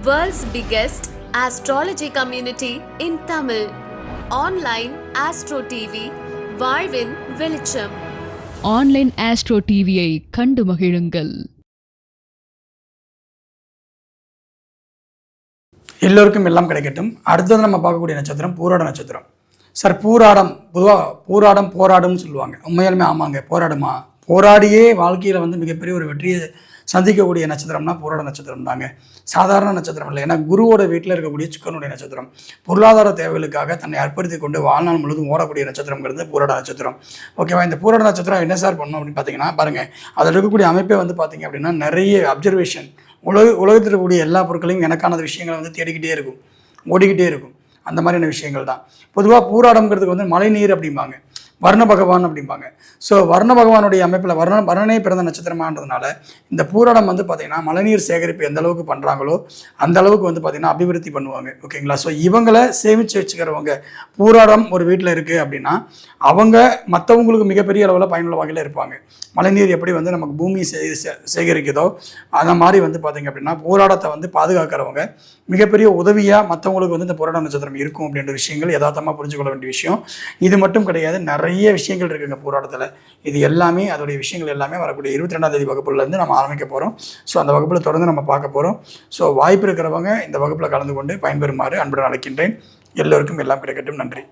World's biggest astrology community in Tamil. Online Astro TV, வாழ்வின் வெளிச்சம். Online astro டிவியை கண்டு மகிழுங்கள். எல்லோருக்கும் எல்லாம் கிடைக்கட்டும். அடுத்தது நம்ம பார்க்கக்கூடிய நட்சத்திரம் பூராட நட்சத்திரம். சார் பூராடம் பொதுவாக போராடும்னு சொல்லுவாங்க. உண்மையாலுமே ஆமாங்க, போராடுமா? போராடியே வாழ்க்கையில் மிகப்பெரிய ஒரு வெற்றியை சந்திக்கக்கூடிய நட்சத்திரம்னா பூராட நட்சத்திரம் தாங்க. சாதாரண நட்சத்திரம் இல்லை. ஏன்னா குருவோட வீட்டில் இருக்கக்கூடிய சுக்கரனுடைய நட்சத்திரம். பொருளாதார தேவைகளுக்காக தன்னை அர்ப்பணித்து கொண்டு வாழ்நாள் முழுவதும் ஓடக்கூடிய நட்சத்திரங்கிறது பூராட நட்சத்திரம். ஓகேவா? இந்த பூராட நட்சத்திரம் என்ன சார் பண்ணணும் அப்படின்னு பார்த்தீங்கன்னா, பாருங்கள், அதில் இருக்கக்கூடிய அமைப்பே பார்த்தீங்க அப்படின்னா நிறைய அப்சர்வேஷன், உலகத்தில் இருக்கக்கூடிய எல்லா பொருட்களையும் எனக்கான விஷயங்களை தேடிக்கிட்டே இருக்கும், ஓடிக்கிட்டே இருக்கும். அந்த மாதிரியான விஷயங்கள் தான். பொதுவாக பூராடம்ங்கிறதுக்கு மழை நீர் அப்படிம்பாங்க, வர்ண பகவான் அப்படிம்பாங்க. ஸோ வர்ண பகவானுடைய அமைப்பில் வர்ணனை பிறந்த நட்சத்திரமானதுனால இந்த பூராடம் பார்த்திங்கன்னா மழைநீர் சேகரிப்பு எந்த அளவுக்கு பண்ணுறாங்களோ அந்த அளவுக்கு பார்த்திங்கன்னா அபிவிருத்தி பண்ணுவாங்க. ஓகேங்களா? ஸோ இவங்களை சேமித்து வச்சுக்கிறவங்க, பூராடம் ஒரு வீட்டில் இருக்குது அப்படின்னா அவங்க மற்றவங்களுக்கு மிகப்பெரிய அளவில் பயனுள்ள வகையில் இருப்பாங்க. மழைநீர் எப்படி நமக்கு பூமி சேகரிக்குதோ அந்த மாதிரி பார்த்திங்க அப்படின்னா பூராடத்தை பாதுகாக்கிறவங்க மிகப்பெரிய உதவியாக மற்றவங்களுக்கு இந்த பூராட நட்சத்திரம் இருக்கும் அப்படின்ற விஷயங்கள் யதார்த்தமாக புரிஞ்சுக்கொள்ள வேண்டிய விஷயம். இது மட்டும் கிடையாது, நிறைய விஷயங்கள் இருக்குங்க பூராடத்தில். இது எல்லாமே அதோடைய விஷயங்கள் எல்லாமே வரக்கூடிய 22ஆம் தேதி வகுப்புலேருந்து நம்ம ஆரம்பிக்க போகிறோம். ஸோ அந்த வகுப்பில் தொடர்ந்து நம்ம பார்க்க போகிறோம். ஸோ வாய்ப்பு இருக்கிறவங்க இந்த வகுப்பில் கலந்து கொண்டு பயன்பெறுமாறு அன்புடன் அழைக்கின்றேன். எல்லோருக்கும் எல்லாம் கிடைக்கட்டும். நன்றி.